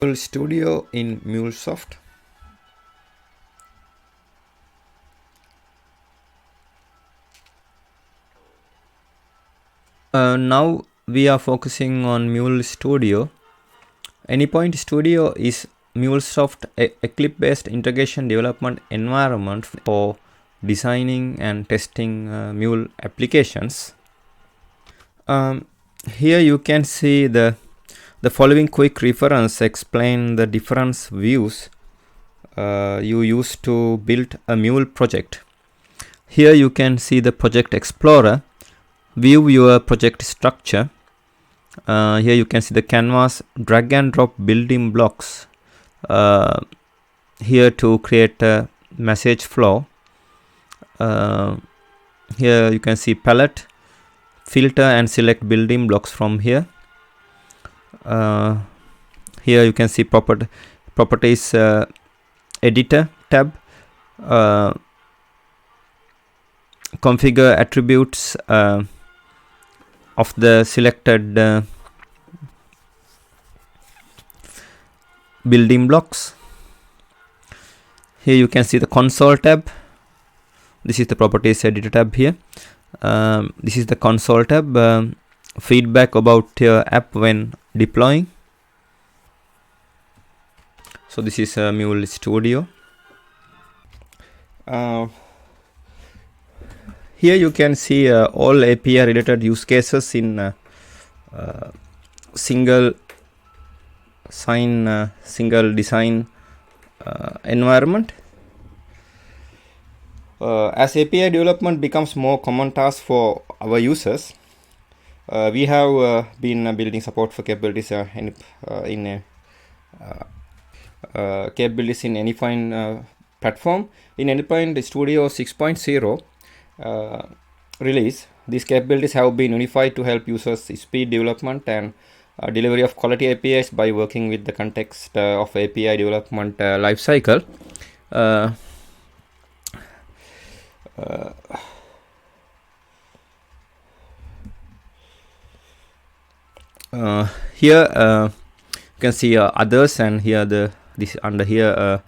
Mule Studio in MuleSoft. Now we are focusing on Mule Studio. Anypoint Studio is MuleSoft Eclipse-based integration development environment for designing and testing Mule applications. Here you can see the following quick reference explain the different views you use to build a Mule project. Here you can see the project explorer, view your project structure. Here you can see the canvas, drag and drop building blocks here to create a message flow. Here you can see palette, filter and select building blocks from here. Here you can see properties editor tab, configure attributes of the selected building blocks. Here you can see the console tab. This is the properties editor tab here. This is the console tab, feedback about your app when deploying. So this is Mule Studio. Here you can see all API related use cases in single design environment. As API development becomes more common task for our users, we have been building support for capabilities in Anypoint platform. In Anypoint Studio 6.0 release, these capabilities have been unified to help users speed development and delivery of quality APIs by working with the context of API development lifecycle. Here you can see others, and here this under here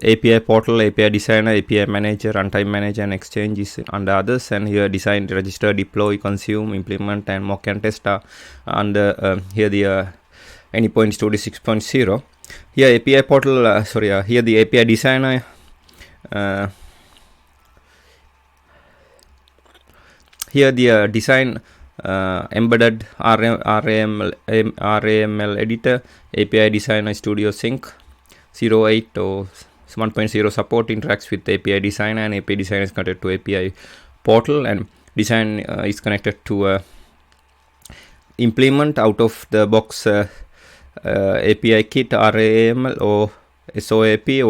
API portal, API designer, API manager, runtime manager, and exchange is under others, and here design, register, deploy, consume, implement, and mock and test are under here the Anypoint Studio 6.0. Here API portal, here the API designer. Here the design, embedded RAML editor, API designer Studio Sync 08 or 1.0 support interacts with API designer, and API designer is connected to API portal, and design is connected to implement out of the box API kit, RAML or SOAP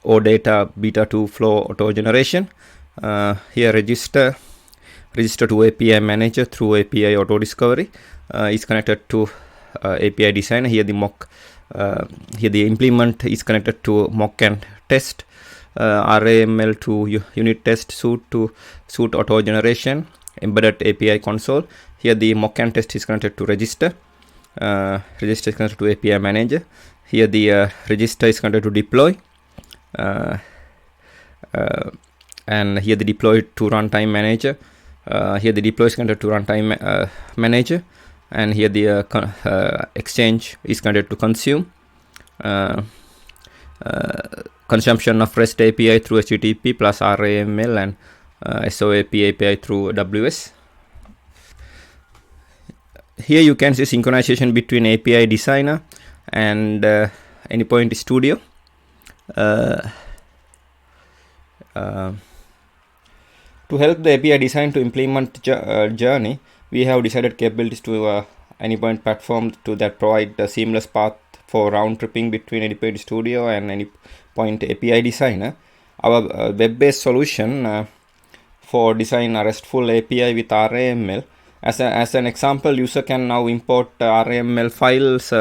or data beta 2 flow auto generation. Here register to API manager through API auto discovery is connected to API designer. Here the mock, here the implement is connected to mock and test, RAML to unit test, suite to suite auto generation, embedded API console. Here the mock and test is connected to register. Register is connected to API manager. Here the register is connected to deploy. And here the deploy to runtime manager. Here the deploy is connected to runtime manager, and here the exchange is connected to consume. Consumption of REST API through HTTP plus RAML and SOAP API through WS. Here you can see synchronization between API designer and Anypoint Studio. To help the API design to implement journey, we have decided capabilities to Anypoint platform that provide a seamless path for round tripping between Anypoint Studio and Anypoint API designer. Our web-based solution for design a RESTful API with RAML. As an example, user can now import RAML files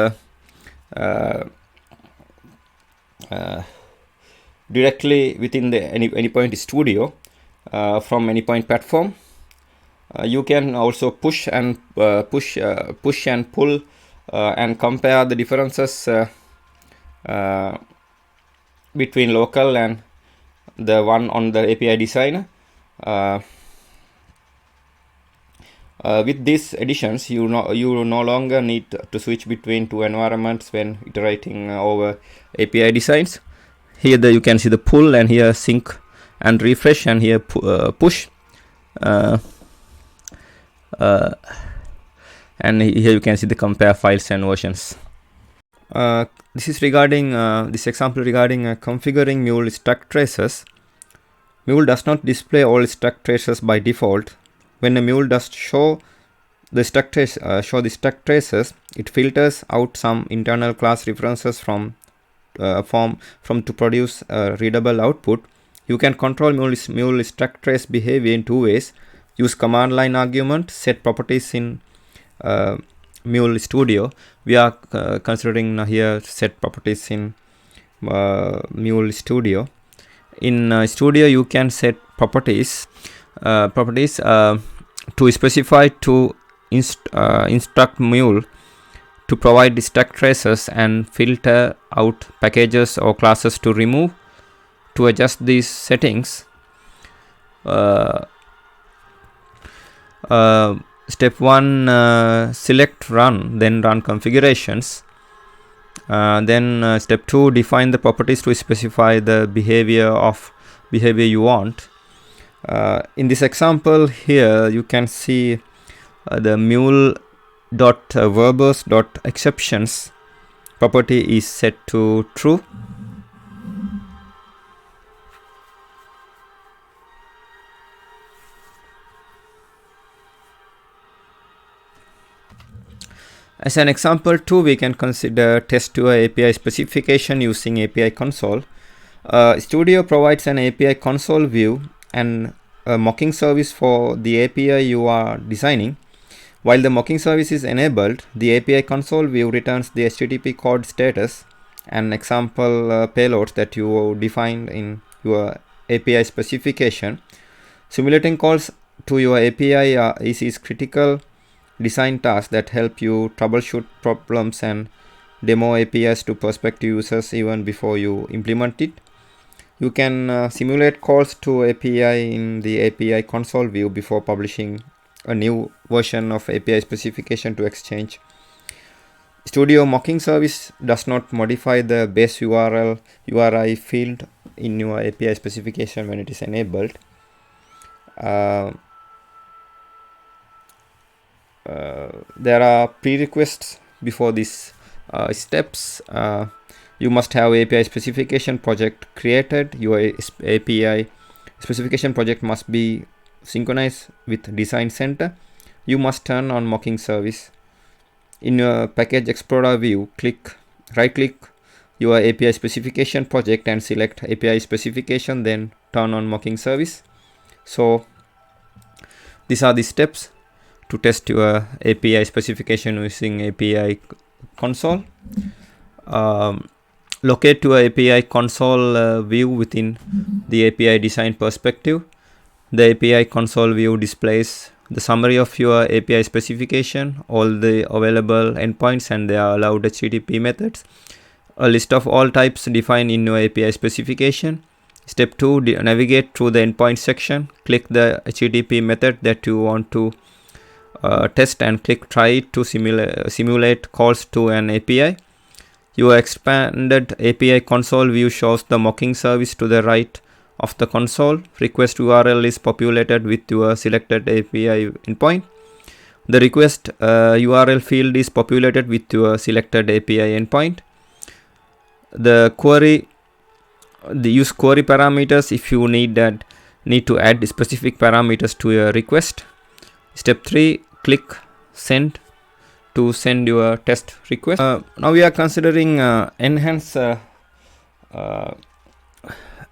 directly within the Anypoint Studio from Anypoint platform. You can also push and pull and compare the differences between local and the one on the API designer. With these additions, you no longer need to switch between two environments when iterating over API designs. Here you can see the pull, and here sync and refresh, and here push. And here you can see the compare files and versions. This is regarding this example regarding configuring Mule stack traces. Mule does not display all stack traces by default. When a Mule does show the stack traces, it filters out some internal class references from to produce a readable output. You can control Mule stack trace behavior in two ways. Use command line argument, set properties in Mule Studio. We are considering here set properties in Mule Studio. In Studio, you can set properties to specify to instruct Mule to provide the stack traces and filter out packages or classes to remove. To adjust these settings, step 1, select run, then run configurations. Then step 2, define the properties to specify the behavior you want. In this example here, you can see the mule.verbose.exceptions property is set to true. As an example 2, we can consider test your API specification using API console. Studio provides an API console view and a mocking service for the API you are designing. While the mocking service is enabled, the API console view returns the HTTP code status and example payloads that you defined in your API specification. Simulating calls to your API is critical design tasks that help you troubleshoot problems and demo APIs to prospective users even before you implement it. You can simulate calls to API in the API console view before publishing a new version of API specification to Exchange. Studio mocking service does not modify the base URI field in your API specification when it is enabled. There are prerequisites before these steps. You must have API specification project created. Your API specification project must be synchronized with Design Center. You must turn on mocking service. In your Package Explorer view, right-click your API specification project and select API specification, then turn on mocking service. So these are the steps to test your API specification using API console. Locate your API console view within the API design perspective. The API console view displays the summary of your API specification, all the available endpoints and their allowed HTTP methods, a list of all types defined in your API specification. Step 2, navigate through the endpoint section. Click the HTTP method that you want to test and click try to simulate calls to an API. Your expanded API console view shows the mocking service to the right of the console. Request URL is populated with your selected API endpoint. The request URL field is populated with your selected API endpoint. Use query parameters if you need to add specific parameters to your request. Step 3, click send to send your test request. Now we are considering enhance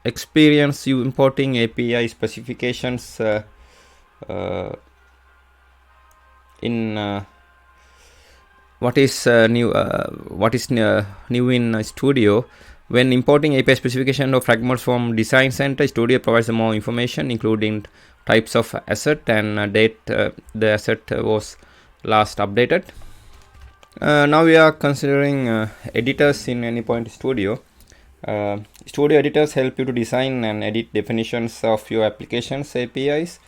experience you importing API specifications in what is new in Studio. When importing API specification of fragments from Design Center, Studio provides more information, including types of asset and date the asset was last updated. Now we are considering editors in Anypoint Studio. Studio editors help you to design and edit definitions of your applications, APIs,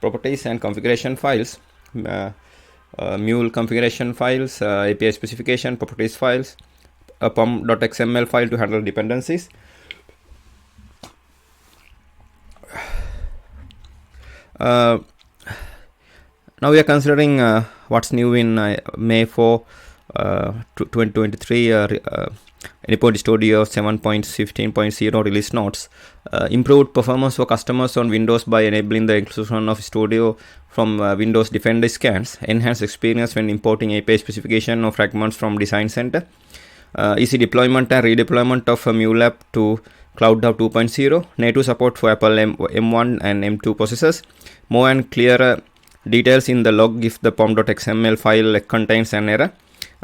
properties, and configuration files. Mule configuration files, API specification, properties files, a pom.xml file to handle dependencies. Now we are considering what's new in May 4, 2023 Anypoint Studio 7.15.0 release notes. Improved performance for customers on Windows by enabling the inclusion of Studio from Windows Defender scans. Enhanced experience when importing API specification or fragments from Design Center. Easy deployment and redeployment of Mule app to Cloud Hub 2.0. Native support for Apple M1 and M2 processors. More and clearer details in the log if the pom.xml file contains an error.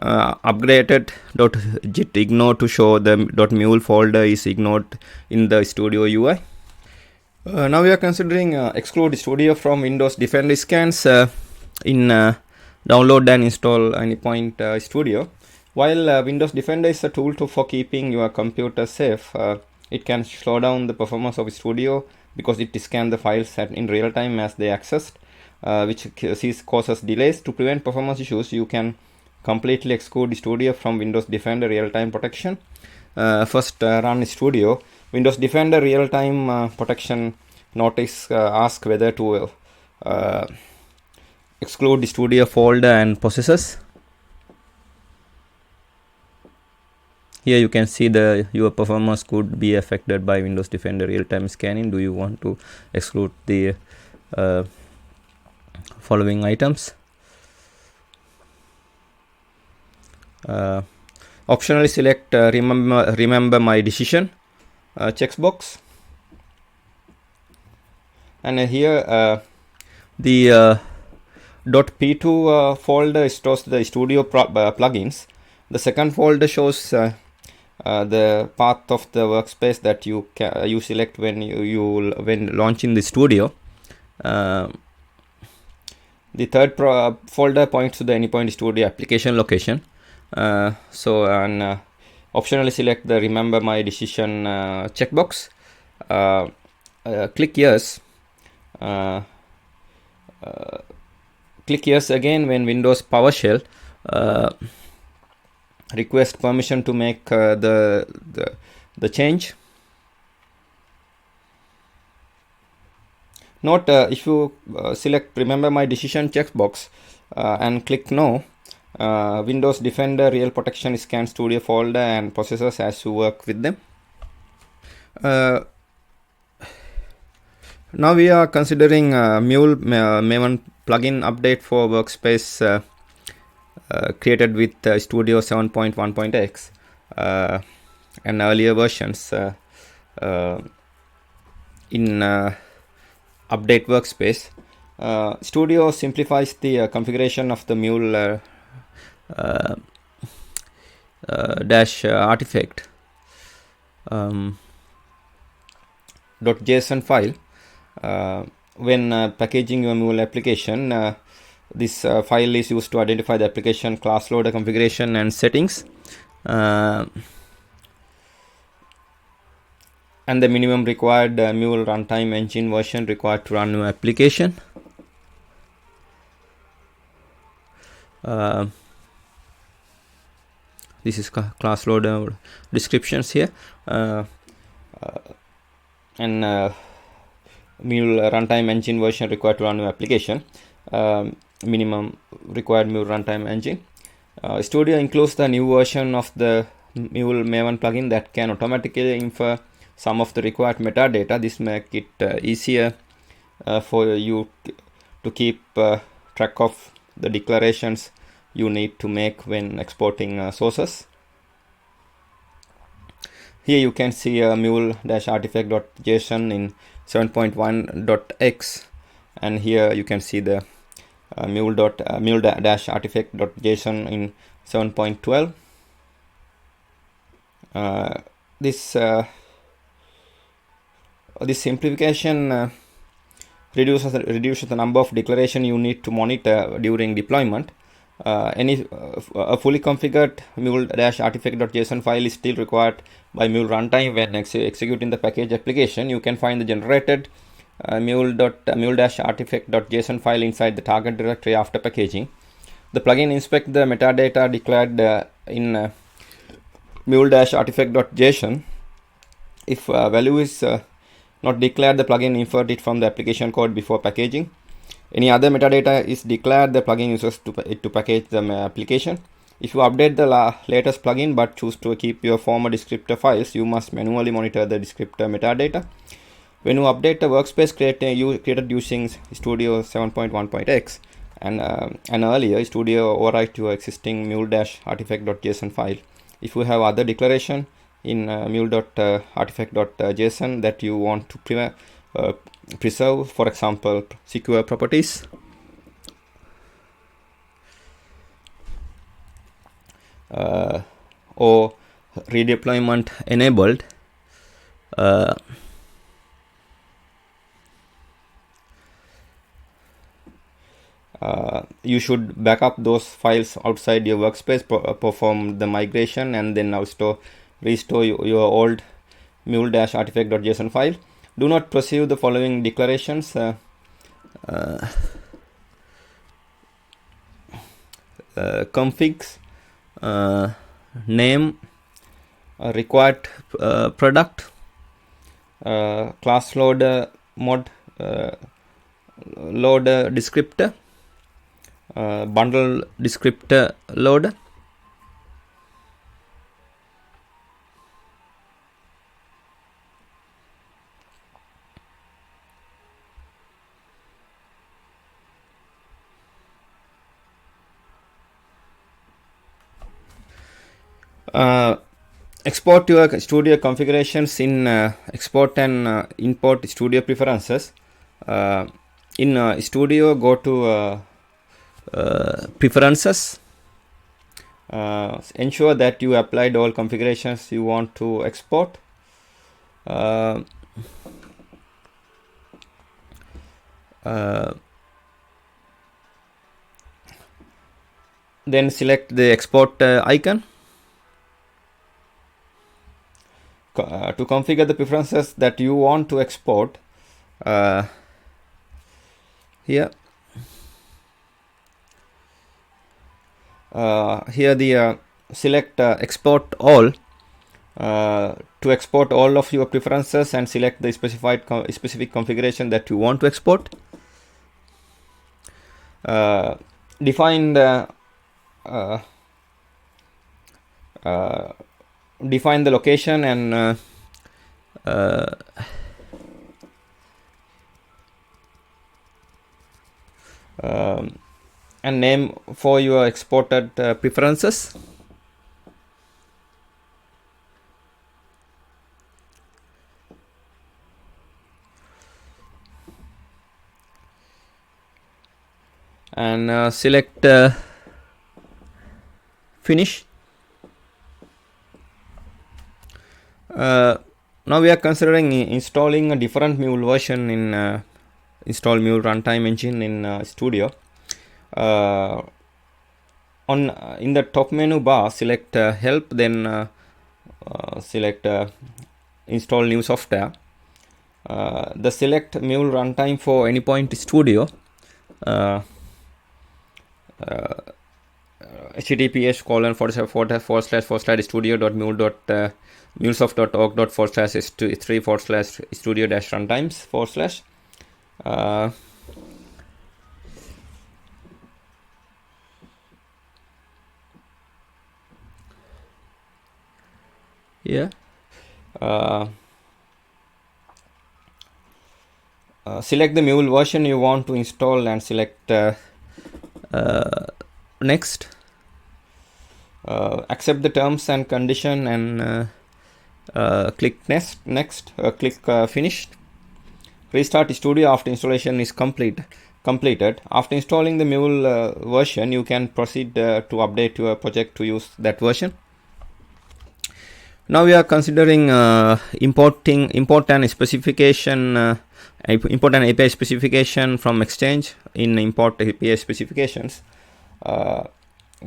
Upgraded .git ignore to show the .mule folder is ignored in the Studio UI. Now we are considering exclude Studio from Windows Defender scans in download and install Anypoint Studio. While Windows Defender is a tool for keeping your computer safe, it can slow down the performance of Studio because it scans the files in real time as they are accessed, which causes delays. To prevent performance issues, you can completely exclude Studio from Windows Defender real-time protection. First, run Studio. Windows Defender real-time protection notice ask whether to exclude Studio folder and processes. Here you can see your performance could be affected by Windows Defender real-time scanning. Do you want to exclude the following items? Optionally select remember my decision checkbox, and here the .p2 folder stores the Studio plugins. The second folder shows the path of the workspace that you select when when launching the Studio. The third folder points to the Anypoint Studio application location. Optionally select the remember my decision checkbox. Click yes. Click yes again when Windows PowerShell request permission to make the change. Note, if you select remember my decision checkbox and click no, Windows Defender real protection scan Studio folder and processors as you work with them. Now we are considering Mule Maven plugin update for workspace created with Studio 7.1.x and earlier versions in update workspace. Studio simplifies the configuration of the Mule dash artifact .json file. When packaging your Mule application, this file is used to identify the application class loader configuration and settings, and the minimum required Mule runtime engine version required to run your application. This is class loader descriptions here, and Mule runtime engine version required to run your application. Minimum required Mule runtime engine. Studio includes the new version of the Mule Maven plugin that can automatically infer some of the required metadata. This makes it easier for you to keep track of the declarations you need to make when exporting sources. Here you can see mule-artifact.json in 7.1.x, and here you can see the mule-artifact.json in 7.12. This simplification reduces the number of declarations you need to monitor during deployment. A fully configured mule-artifact.json file is still required by Mule runtime when executing the package application. You can find the generated mule-artifact.json file inside the target directory after packaging. The plugin inspects the metadata declared in mule-artifact.json. If value is not declared, the plugin inferred it from the application code before packaging. Any other metadata is declared, the plugin uses it to package the application. If you update the latest plugin but choose to keep your former descriptor files, you must manually monitor the descriptor metadata. When you update the workspace created using Studio 7.1.x and earlier, Studio overwrite your existing mule-artifact.json file. If you have other declaration in mule.artifact.json that you want to preserve, for example, secure properties, or redeployment enabled, you should back up those files outside your workspace, perform the migration, and then now restore your old mule-artifact.json file. Do not pursue the following declarations. Configs, name, required product, class loader, mod loader descriptor, bundle descriptor loader. Export your Studio configurations in export and import Studio preferences. In Studio, go to preferences. Ensure that you applied all configurations you want to export. Then select the export icon. To configure the preferences that you want to export, here the select export all to export all of your preferences, and select the specific configuration that you want to export. Define the location and name for your exported preferences. And select finish. Now we are considering installing a different Mule version in install Mule runtime engine in Studio. In the top menu bar, select help, then select install new software. The select Mule runtime for AnyPoint Studio. https://studio.mulesoft.org/studio-runtimes/ yeah. Select the Mule version you want to install and select next. Accept the terms and condition and click next. Click finished. Restart Studio after installation is completed. After installing the Mule version, you can proceed to update your project to use that version. Now we are considering import an API specification from Exchange in import API specifications.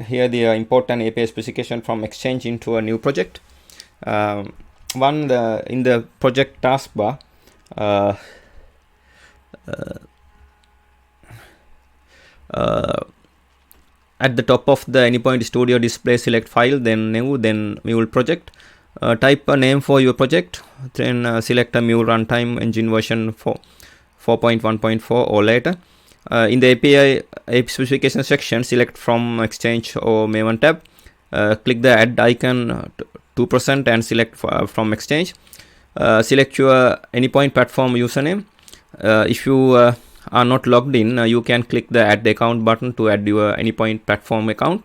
here the import an API specification from Exchange into a new project. In the project taskbar, at the top of the Anypoint Studio display, select File, then New, then Mule project. Type a name for your project, then select a Mule runtime engine version 4.1.4 or later. In the API specification section, select from Exchange or Maven tab. Click the add icon 2% and select from Exchange. Select your Anypoint platform username. If you are not logged in, you can click the add account button to add your Anypoint platform account.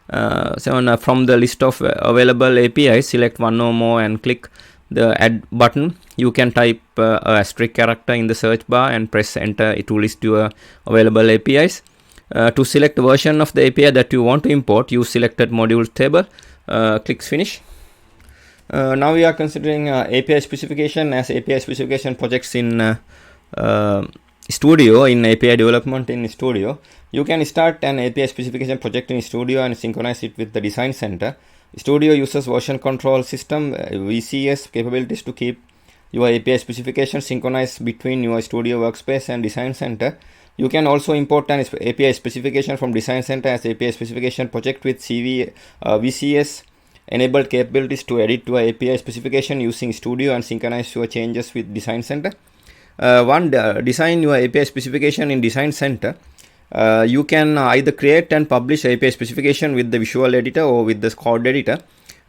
From the list of available APIs, select one or more and click the add button. You can type a asterisk character in the search bar and press enter. It will list your available APIs. To select the version of the API that you want to import, use selected modules table. Click finish. Now we are considering API specification as API specification projects in Studio, in API development in Studio. You can start an API specification project in Studio and synchronize it with the Design Center. Studio uses version control system VCS capabilities to keep your API specification synchronized between your Studio workspace and Design Center. You can also import an API specification from Design Center as API specification project with VCS enabled capabilities to edit your API specification using Studio and synchronize your changes with Design Center. Design your API specification in Design Center. You can either create and publish API specification with the Visual Editor or with the code editor.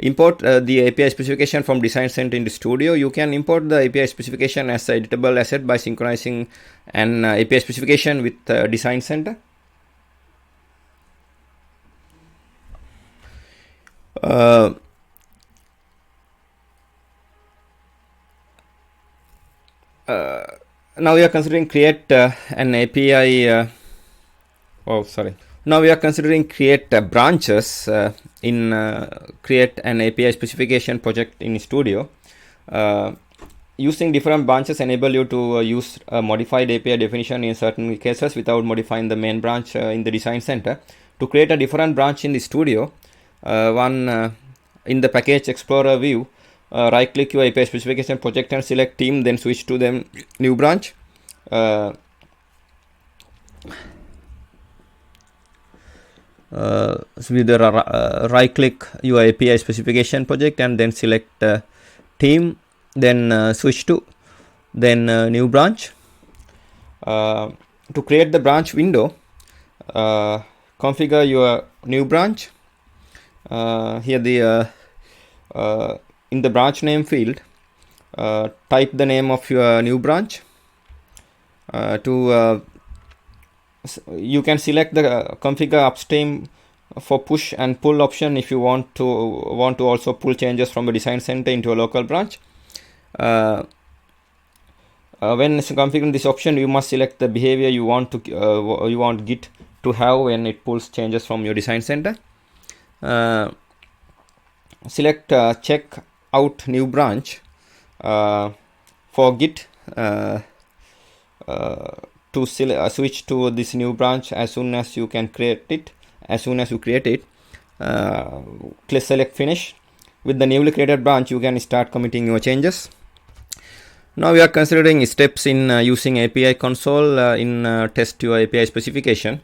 Import the API specification from Design Center into Studio. You can import the API specification as an editable asset by synchronizing an API specification with Design Center. Now we are considering create an API. Now we are considering create branches in create an API specification project in Studio. Using different branches enable you to use a modified API definition in certain cases without modifying the main branch in the Design Center. To create a different branch in the Studio, in the Package Explorer view, right click your API specification project and select team, then switch to the new branch. With the right click your API specification project and then select team, then switch to then new branch. To create the branch window, configure your new branch. Here the in the branch name field, type the name of your new branch. You can select the configure upstream for push and pull option if you want to also pull changes from a Design Center into a local branch. When configuring this option, you must select the behavior you want Git to have when it pulls changes from your Design Center. Select check out new branch for Git to switch to this new branch as soon as you create it. Click select finish. With the newly created branch, you can start committing your changes. Now we are considering steps in using API console in test your API specification.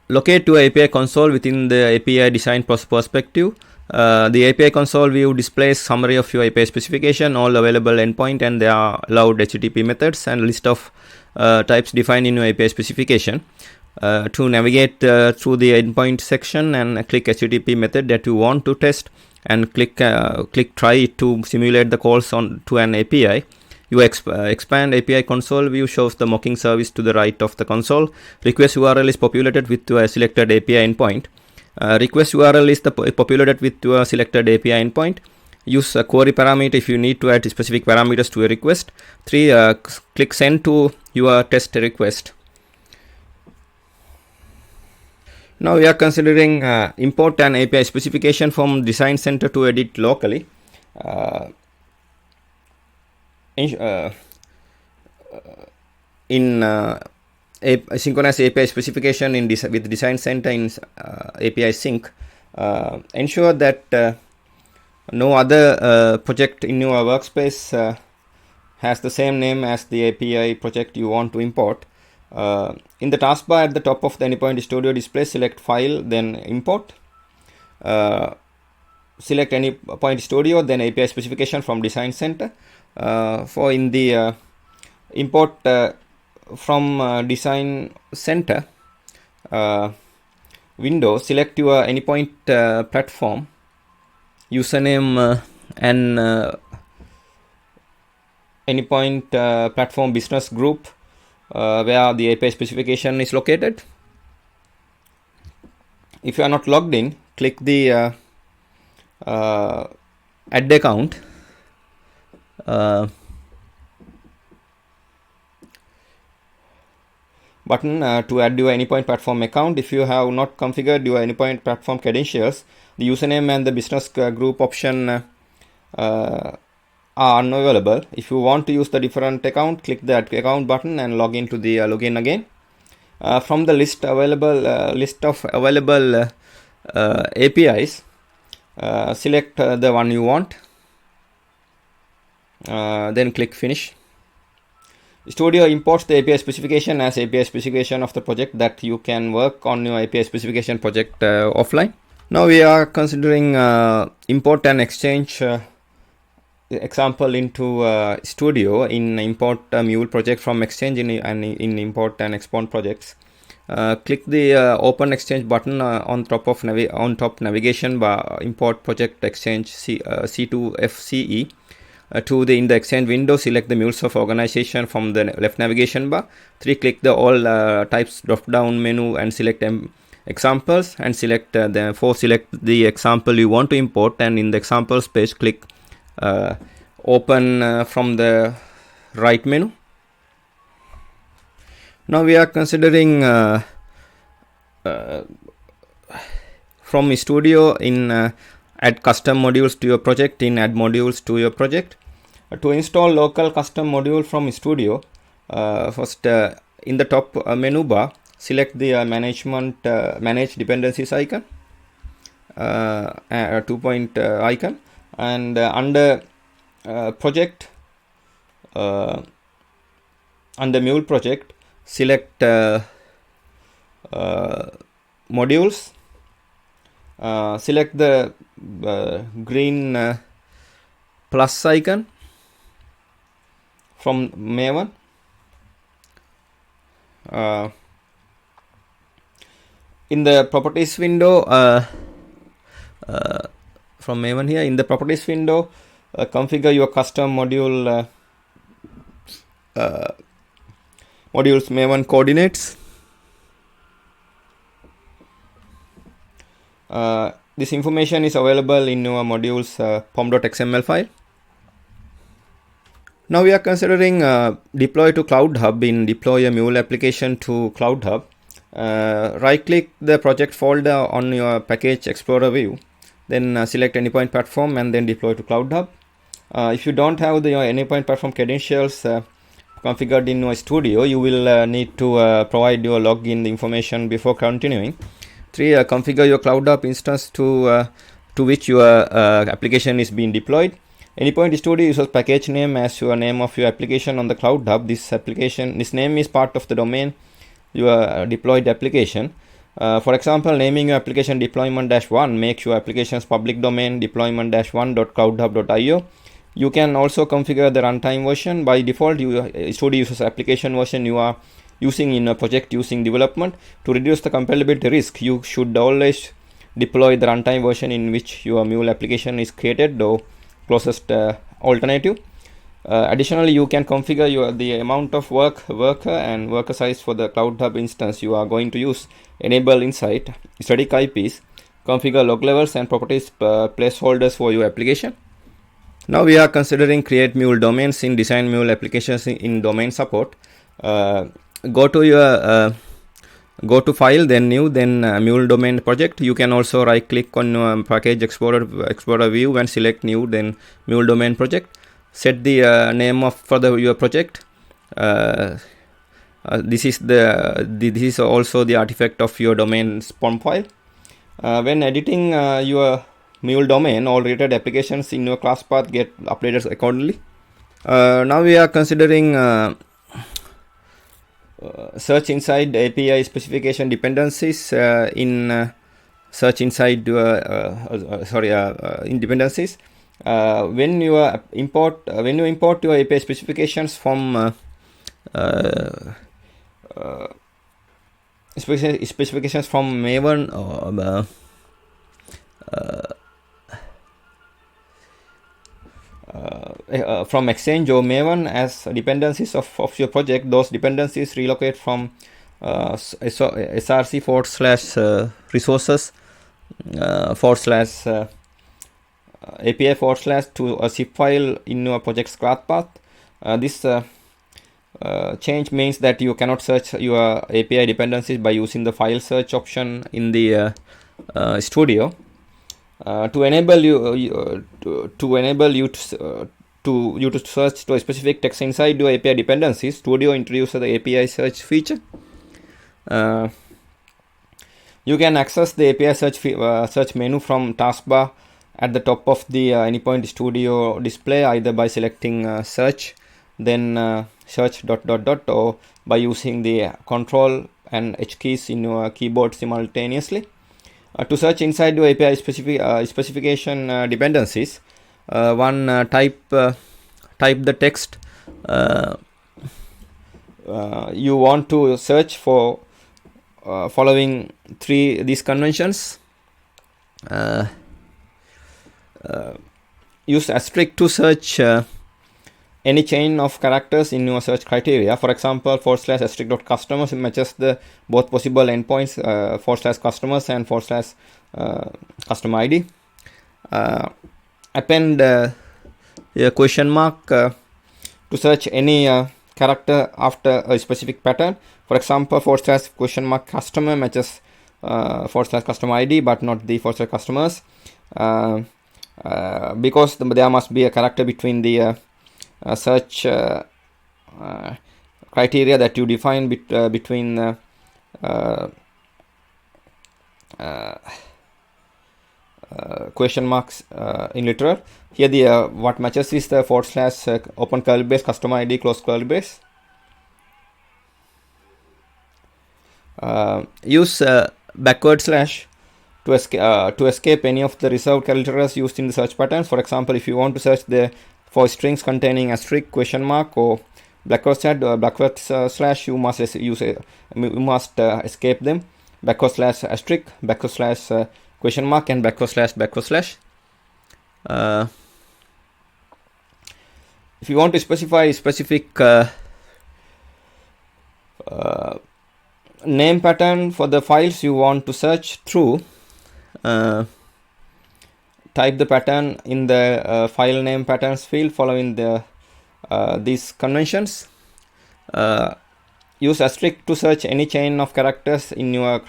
Locate your API console within the API design perspective. The API console view displays summary of your API specification, all available endpoint and their allowed HTTP methods, and list of types defined in your API specification. To navigate through the endpoint section and click HTTP method that you want to test and click try to simulate the calls to an API. Your expand API console view shows the mocking service to the right of the console. Request URL is populated with your selected API endpoint. Request URL is populated with your selected API endpoint. Use a query parameter if you need to add specific parameters to a request. 3. Click send to your test request. Now we are considering import an API specification from Design Center to edit locally. In synchronous API specification with Design Center in API sync. Ensure that no other project in your workspace has the same name as the API project you want to import. In the taskbar at the top of the Anypoint Studio display, select File, then Import. Select Anypoint Studio, then API specification from Design Center. For in the import from Design Center window, select your Anypoint platform, username and Anypoint platform business group where the API specification is located. If you are not logged in, click the add account. Button to add your Anypoint platform account. If you have not configured your Anypoint platform credentials, the username and the business group option are unavailable. If you want to use the different account, click the add account button and log into the login again. From the list of available APIs, select the one you want, then click finish. Studio imports the API specification as API specification of the project that you can work on your API specification project offline. Now we are considering import and exchange example into Studio in import Mule project from Exchange in import and export projects. Click the open Exchange button on top navigation bar. Import project Exchange C2FCE. In the Exchange window, select the MuleSoft organization from the left navigation bar. 3. Click the all types drop down menu and select examples, and select select the example you want to import, and in the examples page click open from the right menu. Now we are considering from Studio in add custom modules to your project, in add modules to your project. To install local custom module from Studio, first in the top menu bar, select the manage dependencies icon, 2-point icon, and under project, under Mule project, select modules, select the green plus icon from Maven. In the properties window, from Maven here, in the properties window, configure your custom module modules Maven coordinates. This information is available in your modules pom.xml file. Now we are considering deploy to Cloud Hub. In deploy a Mule application to Cloud Hub, right click the project folder on your package explorer view, then select Anypoint platform and then deploy to Cloud Hub. If you don't have your Anypoint platform credentials configured in your Studio, you will need to provide your login information before continuing. 3. Configure your Cloud Hub instance to which your application is being deployed. Anypoint Studio uses package name as your name of your application on the Cloud Hub. This name is part of the domain your deployed application. For example, naming your application deployment-1 makes your application's public domain deployment-1.cloudhub.io. You can also configure the runtime version. By default, Studio uses application version you are using in a project using development. To reduce the compatibility risk, you should always deploy the runtime version in which your Mule application is created, though closest alternative. Additionally, you can configure the amount of worker and worker size for the Cloud Hub instance you are going to use, enable insight, static IPs, configure log levels and properties placeholders for your application. Now we are considering create Mule domains in design Mule applications in domain support. Go to file, then new, then Mule domain project. You can also right click on package explorer view and select new, then Mule domain project. Set the name of your project. This is also the artifact of your domain spawn file. When editing your Mule domain, all related applications in your class path get updated accordingly. Now we are considering search inside API specification dependencies in search inside in dependencies. When you import your API specifications from specifications from Maven from Exchange or Maven as dependencies of your project, those dependencies relocate from src /resources API / to a zip file in your project's class path. This change means that you cannot search your API dependencies by using the file search option in the Studio. To enable you to search to a specific text inside your API dependencies, Studio introduces the API search feature. You can access the API search menu from taskbar at the top of the AnyPoint Studio display, either by selecting search, then search ... or by using the Control and H keys in your keyboard simultaneously. To search inside your API specification dependencies, type the text you want to search for, following these conventions. Use asterisk to search any chain of characters in your search criteria. For example, /*customers matches the both possible endpoints, /customers and /customer ID. Append a question mark to search any character after a specific pattern. For example, /customer matches /customer ID but not the /customers, because there must be a character between the search criteria that you define between question marks in literal. Here the what matches is the / open curly brace customer ID close curly brace. Use backward slash to escape any of the reserved characters used in the search patterns. For example, if you want to search for strings containing asterisk, question mark, or backward slash, you must escape them. Backward slash asterisk, backward slash question mark, and backward slash. If you want to specify specific name pattern for the files you want to search through, type the pattern in the file name patterns field following these conventions. Use asterisk to search any chain of characters in your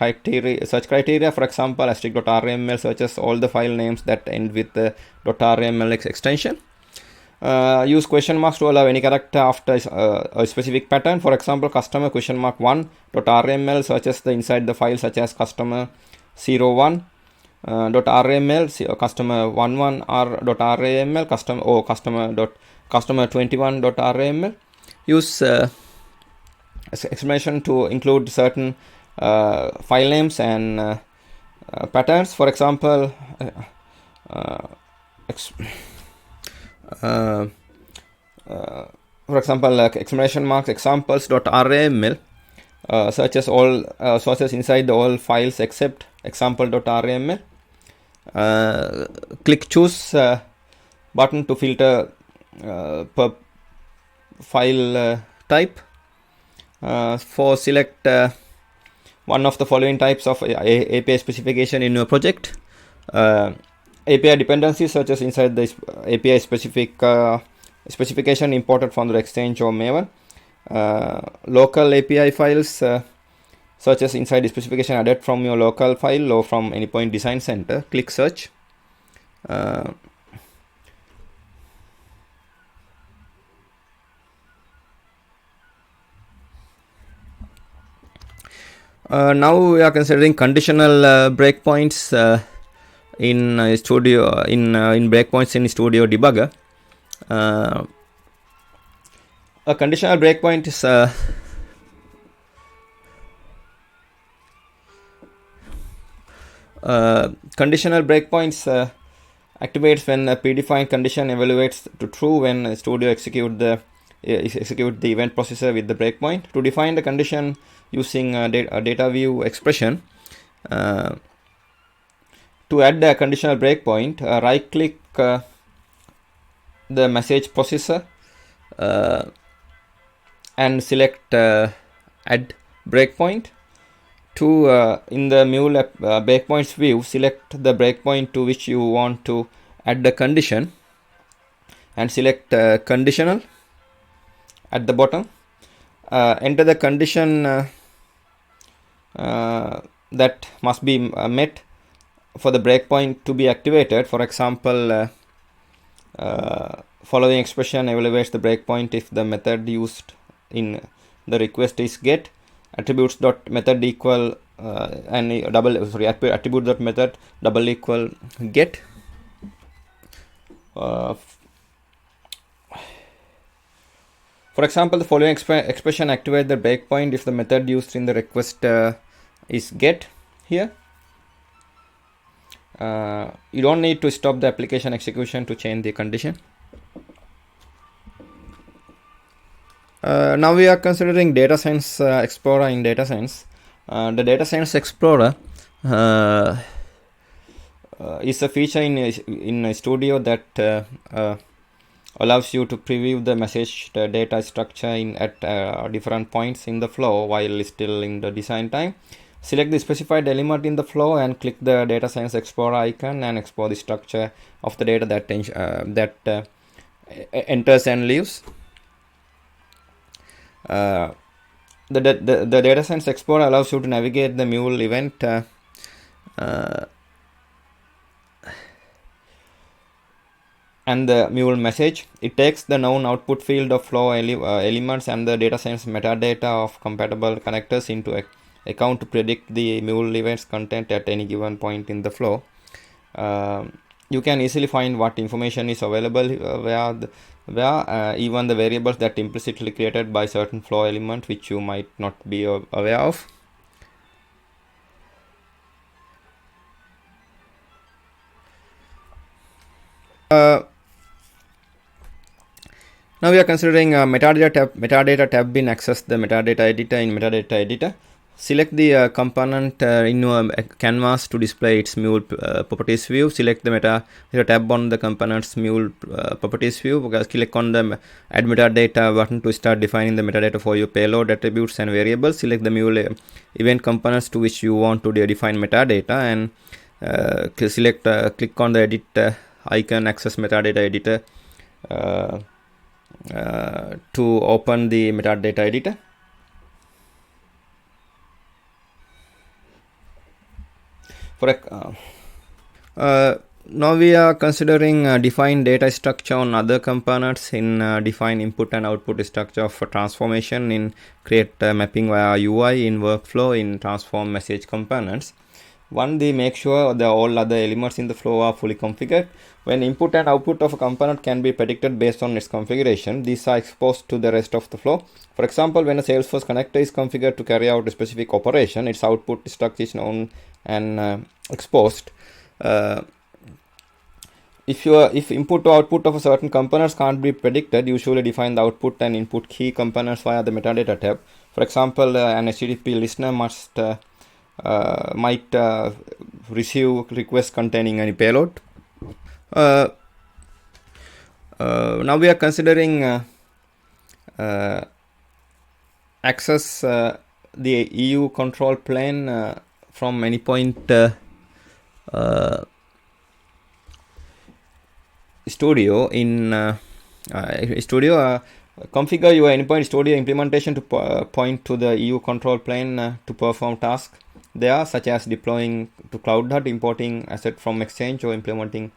search criteria. For example, asterisk.rml searches all the file names that end with the .rml extension. Use question marks to allow any character after a specific pattern. For example, customer $1.rml searches the inside the file such as customer 01 .rml, customer 11r.rml, customer 21.rml. Use exclamation to include certain file names and patterns. For example, exclamation marks examples.rml searches all sources inside all files except example.rml. Click choose button to filter per file type. For select one of the following types of API specification in your project. API dependency searches inside the API specification imported from the Exchange or Maven. Local API files searches inside the specification added from your local file or from AnyPoint Design Center. Click search. Now we are considering conditional breakpoints in Studio in breakpoints in Studio Debugger. A conditional breakpoint is conditional breakpoints activates when a predefined condition evaluates to true when Studio execute the event processor with the breakpoint. To define the condition using a data view expression, to add a conditional breakpoint, right click the message processor and select add breakpoint. To in the Mule breakpoints view, select the breakpoint to which you want to add the condition and select conditional at the bottom. Enter the condition that must be met for the breakpoint to be activated. For example, following expression evaluates the breakpoint if the method used in the request is get attributes dot method equal attribute dot method double equal get. For example, the following expression activates the breakpoint if the method used in the request is get here. You don't need to stop the application execution to change the condition. Now we are considering Data Science Explorer in Data Science. The Data Science Explorer is a feature in Studio that allows you to preview the message data structure at different points in the flow while still in the design time. Select the specified element in the flow and click the Data Science Explorer icon and explore the structure of the data that enters and leaves. The Data Science Explorer allows you to navigate the Mule event and the Mule message. It takes the known output field of flow elements and the data science metadata of compatible connectors into account to predict the Mule events content at any given point in the flow. You can easily find what information is available where even the variables that implicitly created by certain flow element which you might not be aware of. Now we are considering metadata tab in access the metadata editor in metadata editor. Select the component in your canvas to display its Mule properties view. Select the metadata tab on the component's Mule properties view. Click on the add metadata button to start defining the metadata for your payload attributes and variables. Select the Mule event components to which you want to define metadata and click on the edit icon, access metadata editor to open the metadata editor. Now we are considering define data structure on other components in define input and output structure for transformation in create mapping via UI in workflow in transform message components. One, they make sure that all other elements in the flow are fully configured. When input and output of a component can be predicted based on its configuration, these are exposed to the rest of the flow. For example, when a Salesforce connector is configured to carry out a specific operation, its output structure is known and exposed. If input or output of a certain components can't be predicted, usually define the output and input key components via the metadata tab. For example, an HTTP listener might receive requests containing any payload. Now we are considering access the EU control plane from any point Studio in Studio. Configure your endpoint Studio implementation to point to the EU control plane to perform tasks there, such as deploying to Cloud Hut, importing asset from Exchange, or implementing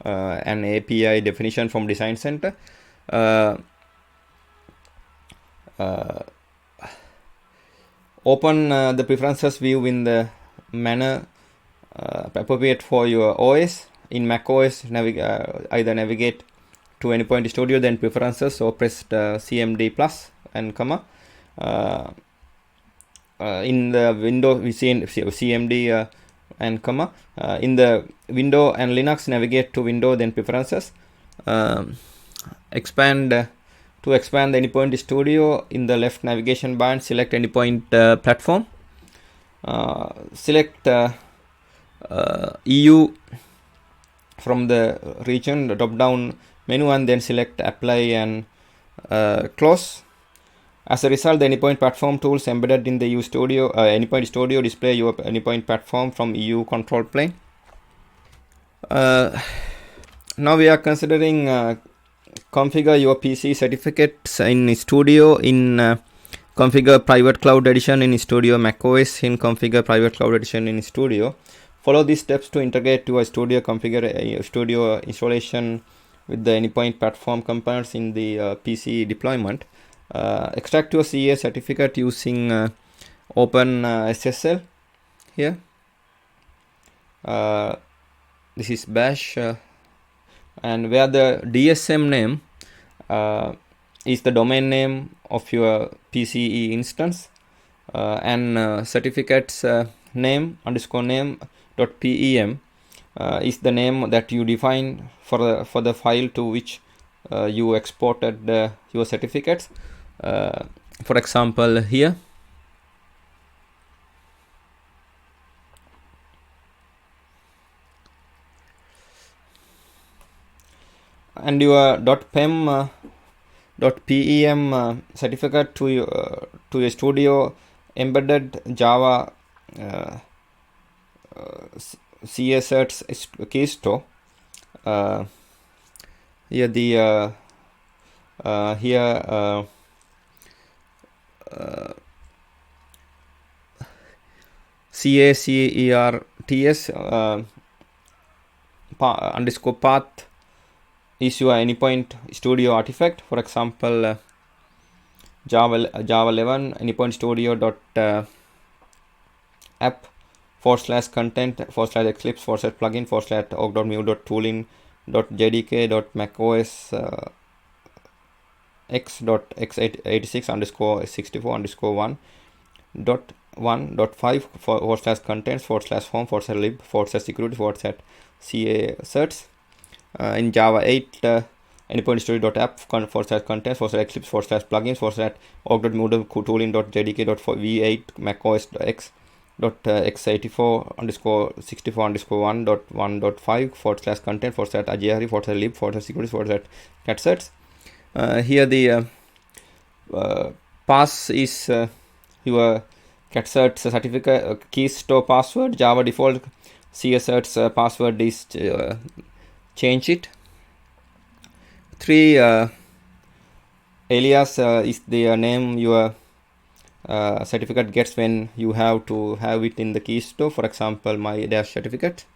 an API definition from Design Center. Open the preferences view in the manner appropriate for your OS. In Mac OS, either navigate to Anypoint Studio, then preferences, or press CMD plus and comma. In the window, we see CMD and comma. In the window and Linux, navigate to window, then preferences. Expand to expand the Anypoint Studio, in the left navigation bar, select Anypoint platform. Select EU from the region, the drop down menu, and then select apply and close. As a result, the Anypoint platform tools embedded in the EU Studio, Anypoint Studio display your Anypoint platform from EU control plane. Now we are considering configure your PC certificates in Studio, in configure private cloud edition in Studio macOS, in configure private cloud edition in Studio. Follow these steps to integrate your Studio Studio installation with the Anypoint platform components in the PC deployment. Extract your CA certificate using Open SSL here. This is bash, and where the DSM name is the domain name of your PCE instance, and certificates name _name.pem is the name that you define for the file to which you exported your certificates. For example, here, and your .pem certificate to your Studio embedded Java CSRTs key store. Here the CACERTS underscore path is your Anypoint Studio artifact. For example, Java 11 Anypoint Studio app /content /eclipse /plugin /org.mule.tooling.jdk.macOS x.x86_64_1.1.5 /contents /home /lib /security /ca certs. In Java 8 Anypoint Studio.app /contents /eclipse /plugins /org.mule.tooling.jdk.v8 macOS x.64_1.1.5 content /ajari /lib /security /cat certs. Here the pass is your cat certs certificate key store password. Java default CSRTs password is change it. 3 alias is the name your certificate gets when you have to have it in the key store. For example, my dash certificate.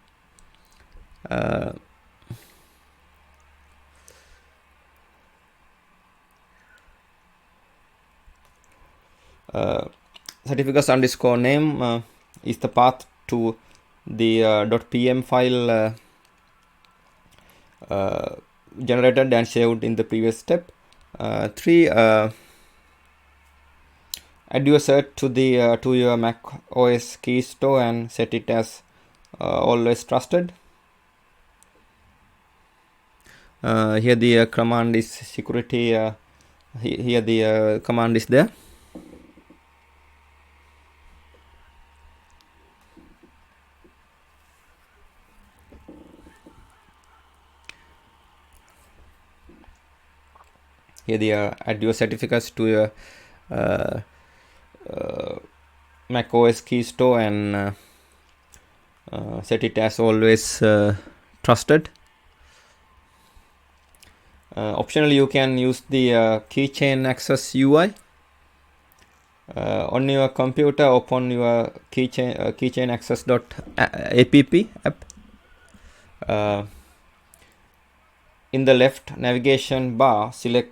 Certificates underscore name is the path to the .pm file generated and saved in the previous step. 3 add your cert to the to your Mac OS key store and set it as always trusted. Here the command is security. Here the command is there. Here the add your certificates to your Mac OS key store and set it as always trusted. Optionally, you can use the keychain access UI. On your computer, open your keychain access.app. In the left navigation bar, select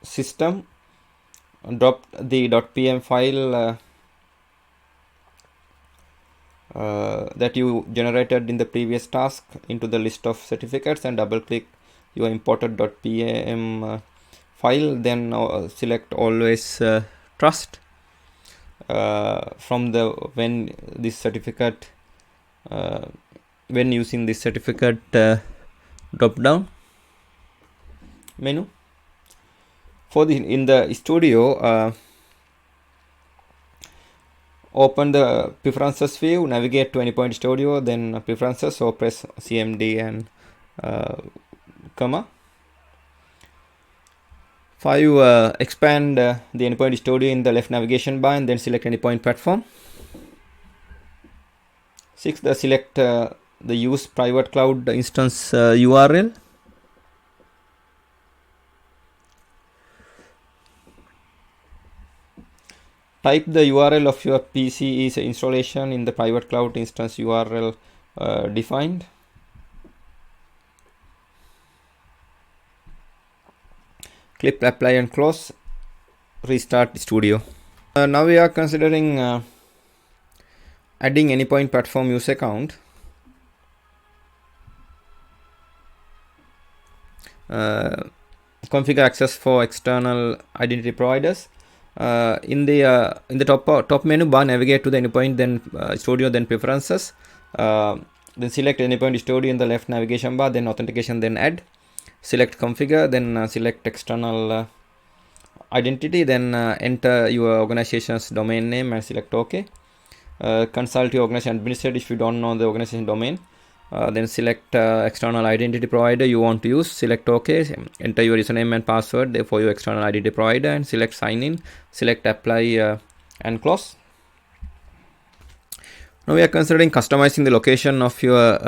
system, drop the .pm file that you generated in the previous task into the list of certificates and double click your imported .pm file. Then select always trust from the when using this certificate drop down menu. In the studio, open the preferences view, navigate to Anypoint Studio, then preferences, so press CMD and comma. 5. Expand the Anypoint Studio in the left navigation bar and then select Anypoint platform. 6. Select the use private cloud instance URL. Type the URL of your PC's installation in the private cloud instance URL defined. Click apply and close. Restart Studio. Now we are considering adding Anypoint platform user account. Configure access for external identity providers. In the top menu bar, navigate to the Anypoint, then Studio, then Preferences. Then select Anypoint Studio in the left navigation bar, then Authentication, then Add. Select Configure, then select External Identity, then enter your organization's domain name and select OK. Consult your organization administrator if you don't know the organization domain. Then select external identity provider you want to use, select OK, enter your username and password for your external identity provider and select sign in, select apply and close. Now we are considering customizing the location of your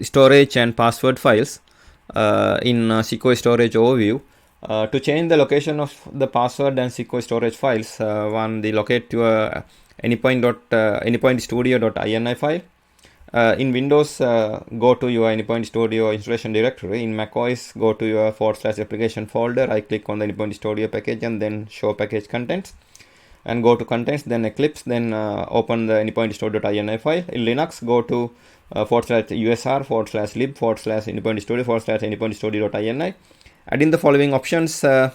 storage and password files in Sequoia Storage Overview. To change the location of the password and Sequoia Storage files, locate your Anypoint Studio.ini file. In Windows, go to your Anypoint Studio installation directory. In macOS, go to your /application folder. Right click on the Anypoint Studio package and then show package contents. And go to contents, then Eclipse, then open the Anypoint Studio.ini file. In Linux, go to /usr/lib /Anypoint Studio /Anypoint Studio.ini. Add in the following options to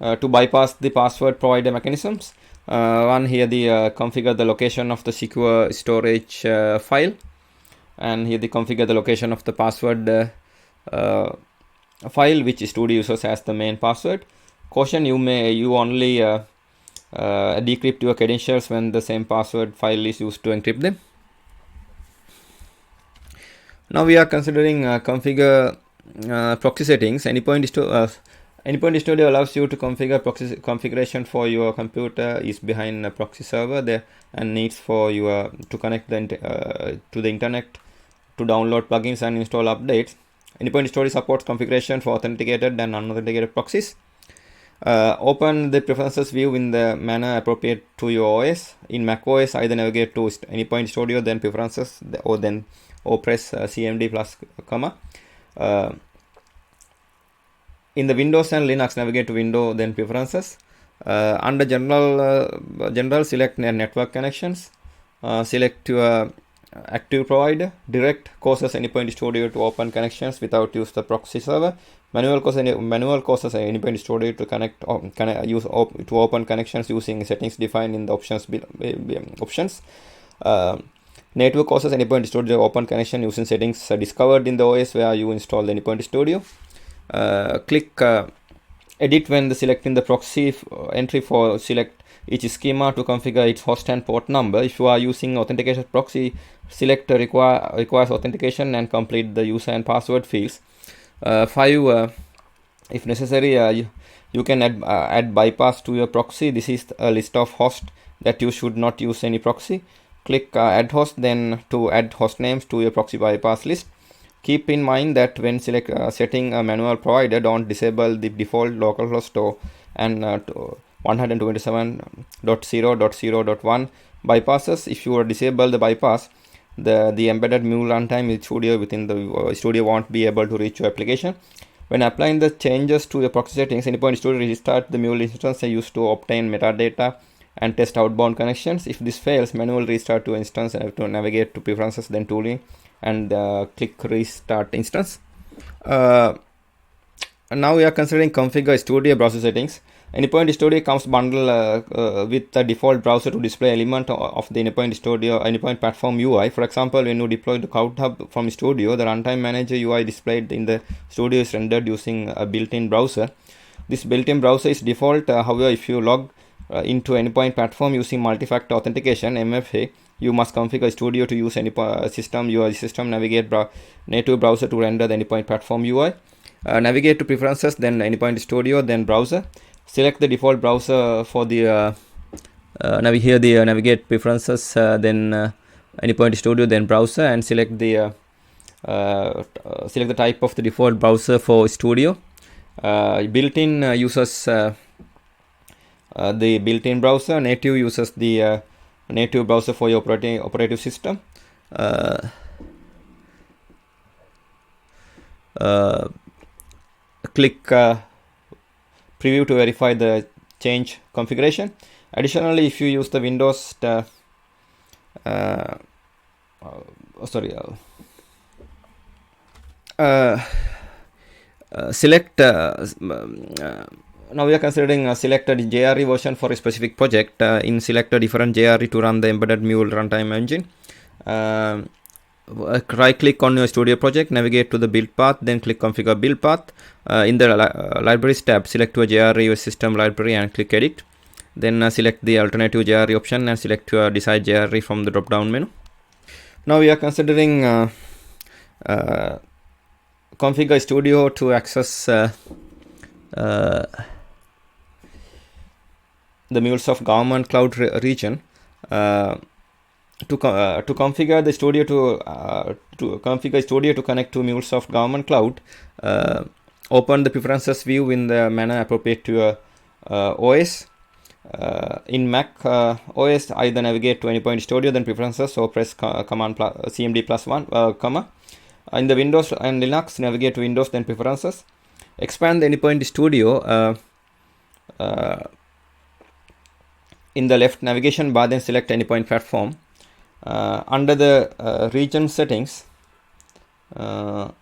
bypass the password provider mechanisms. Here configure the location of the secure storage file, and here configure the location of the password file which Studio uses as the main password. Caution: you only decrypt your credentials when the same password file is used to encrypt them. Now we are considering configure proxy settings. Anypoint Studio allows you to configure proxy configuration for your computer is behind a proxy server there and needs for you to connect to the internet to download plugins and install updates. Anypoint Studio supports configuration for authenticated and unauthenticated proxies. Open the preferences view in the manner appropriate to your OS. In macOS, either navigate to Anypoint Studio, then preferences, or press CMD plus comma. In the Windows and Linux, navigate to Window, then Preferences. Under General, select Network Connections. Select your active provider. Direct causes Anypoint Studio to open connections without use the proxy server. Manual causes Anypoint Studio to to open connections using settings defined in the options. Native causes Anypoint Studio to open connection using settings discovered in the OS where you install the Anypoint Studio. Click edit when selecting the proxy entry for select each schema to configure its host and port number. If you are using authentication proxy, select requires authentication and complete the user and password fields. 5. If necessary, you can add bypass to your proxy. This is a list of hosts that you should not use any proxy. Click add host, then to add host names to your proxy bypass list. Keep in mind that when setting a manual provider, don't disable the default localhost and 127.0.0.1 bypasses. If you disable the bypass, the embedded Mule runtime with Studio within the Studio won't be able to reach your application. When applying the changes to your proxy settings, Anypoint Studio restart the Mule instance used to obtain metadata and test outbound connections. If this fails, manual restart to instance and to navigate to preferences, then tooling, and click restart instance. Now we are considering configure Studio browser settings. Anypoint Studio comes bundled with the default browser to display element of the Anypoint Studio Anypoint platform UI. For example, when you deploy the Cloud Hub from Studio, the runtime manager UI displayed in the Studio is rendered using a built-in browser. This built-in browser is default. However, if you log into Anypoint platform using multi-factor authentication (MFA), you must configure Studio to use any system UI system navigate native browser to render the Anypoint platform UI. Navigate to preferences, then Anypoint Studio, then browser. Select the default browser for the navigate preferences, then Anypoint Studio, then browser, and select the type of the default browser for Studio. Built-in uses the built-in browser. Native uses the native browser for your operative system. Click preview to verify the change configuration. Additionally, if you use the Windows select now we are considering selected JRE version for a specific project. In select a different JRE to run the embedded Mule runtime engine. Right click on your Studio project, navigate to the build path, then click configure build path. In the libraries tab, select to a JRE your system library and click edit. Then select the alternative JRE option and select your desired JRE from the drop down menu. Now we are considering configure Studio to access the MuleSoft government cloud region. To configure the Studio to configure Studio to connect to MuleSoft government cloud, open the preferences view in the manner appropriate to your OS. In Mac OS, either navigate to Anypoint Studio, then preferences, or press command CMD +1 comma. In the Windows and Linux, navigate to Windows, then preferences. Expand the Anypoint Studio in the left navigation bar, then select Anypoint platform. Under the region settings, under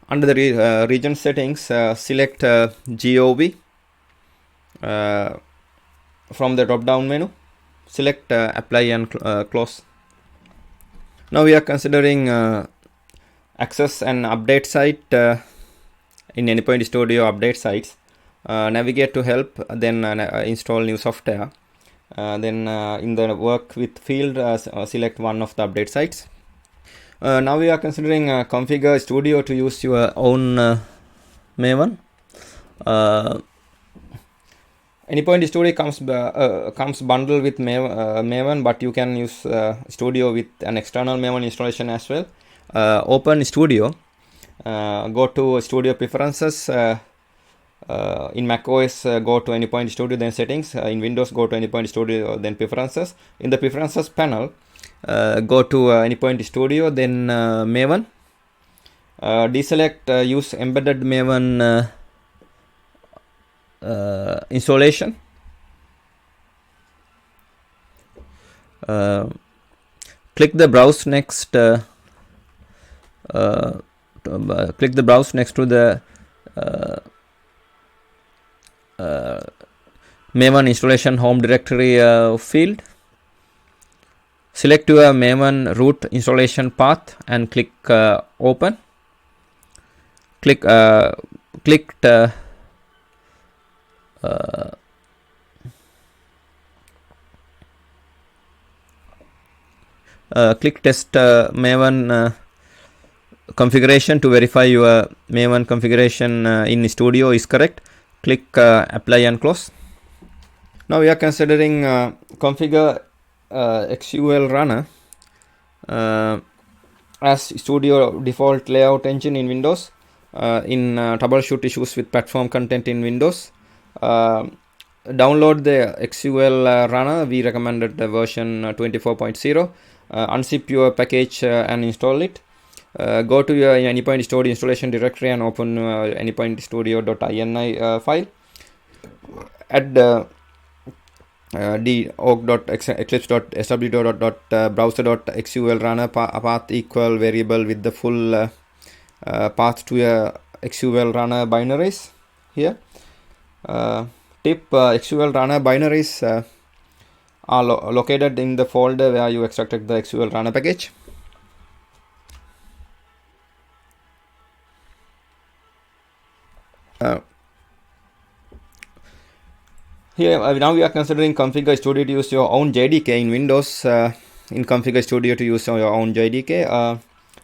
the region settings, select GOV from the drop down menu. Select apply and close. Now we are considering access and update site in Anypoint Studio update sites. Navigate to help, then install new software. Then in the work with field, select one of the update sites. Now we are considering configure Studio to use your own Maven. Anypoint Studio comes bundled with Maven, but you can use Studio with an external Maven installation as well. Open Studio, go to Studio preferences. In Mac OS, go to Anypoint Studio, then settings. In Windows, go to Anypoint Studio, then preferences. In the preferences panel, go to Anypoint Studio, then Maven. Deselect use embedded Maven installation. Click the browse next. Click the browse next to the Maven installation home directory field. Select your Maven root installation path and click open. Click test Maven configuration to verify your Maven configuration in Studio is correct. Click apply and close. Now we are considering configure XUL runner as Studio default layout engine in Windows. In troubleshoot issues with platform content in Windows. Download the XUL runner. We recommended the version 24.0. Unzip your package and install it. Go to your Anypoint Studio installation directory and open anypointstudio.ini file. Add the org.eclipse.sw.browser.xul runner path equal variable with the full path to your XUL runner binaries here. Tip: XUL runner binaries are located in the folder where you extracted the XUL runner package. Here now we are considering Configure Studio to use your own JDK in Windows. In Configure Studio to use your own JDK,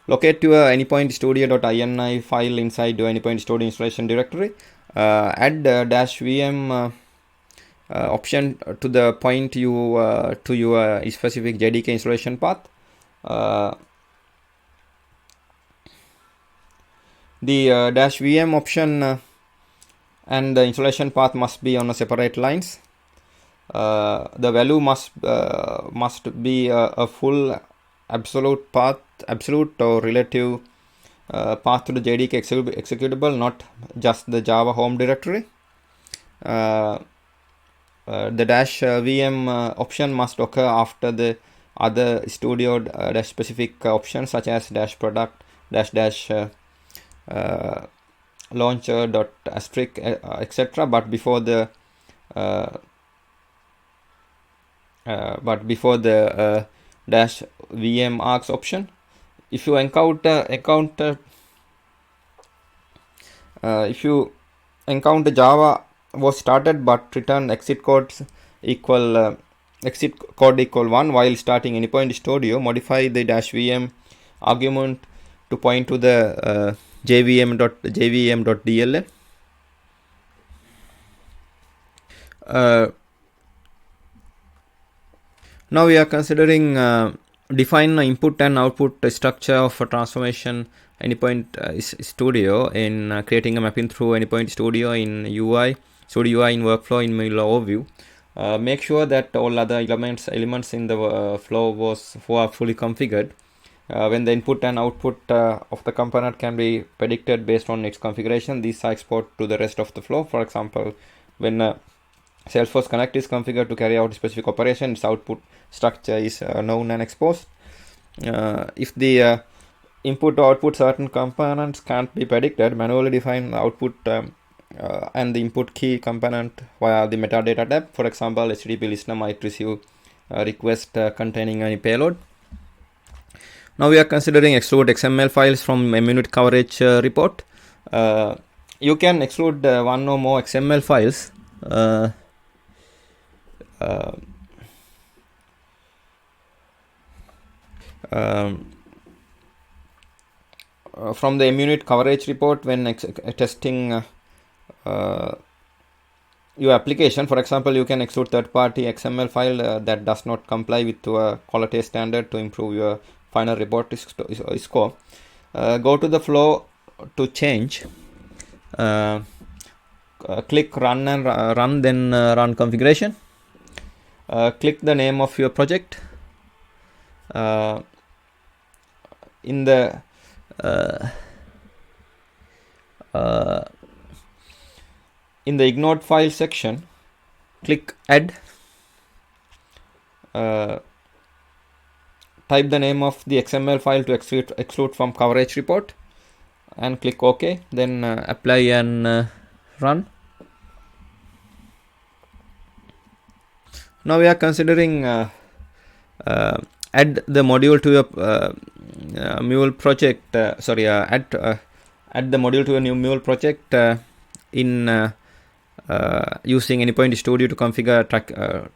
locate your anypointstudio.ini file inside your Anypoint Studio installation directory. Add -vm option to the point you to your specific JDK installation path. The -vm option and the installation path must be on a separate lines. The value must be a full absolute or relative path to the JDK executable, not just the Java home directory. The -vm option must occur after the other studio specific options such as -product launcher asterisk etc. but before the -vm args option. If you encounter Java was started but return exit code equal 1 while starting Anypoint Studio, modify the -vm argument to point to the jvm.dll. Now we are considering define input and output structure of a transformation Anypoint Studio in creating a mapping through Anypoint Studio in Studio UI in workflow in Mule overview. Make sure that all other elements in the flow are fully configured. When the input and output of the component can be predicted based on its configuration, these are exported to the rest of the flow. For example, when Salesforce Connect is configured to carry out a specific operation, its output structure is known and exposed. If the input or output certain components can't be predicted, manually define the output and the input key component via the metadata tab. For example, HTTP listener might receive a request containing any payload. Now we are considering exclude XML files from MUnit coverage report. You can exclude one or more XML files from the MUnit coverage report when testing your application. For example, you can exclude third-party XML file that does not comply with your quality standard to improve your final report score. Go to the flow to change. Click run and run, then run configuration. Click the name of your project. In the ignored file section, click add. Type the name of the XML file to exclude from coverage report and click OK. Then apply and run. Now we are considering add the module to your Mule project. Add the module to a new Mule project in using Anypoint Studio to configure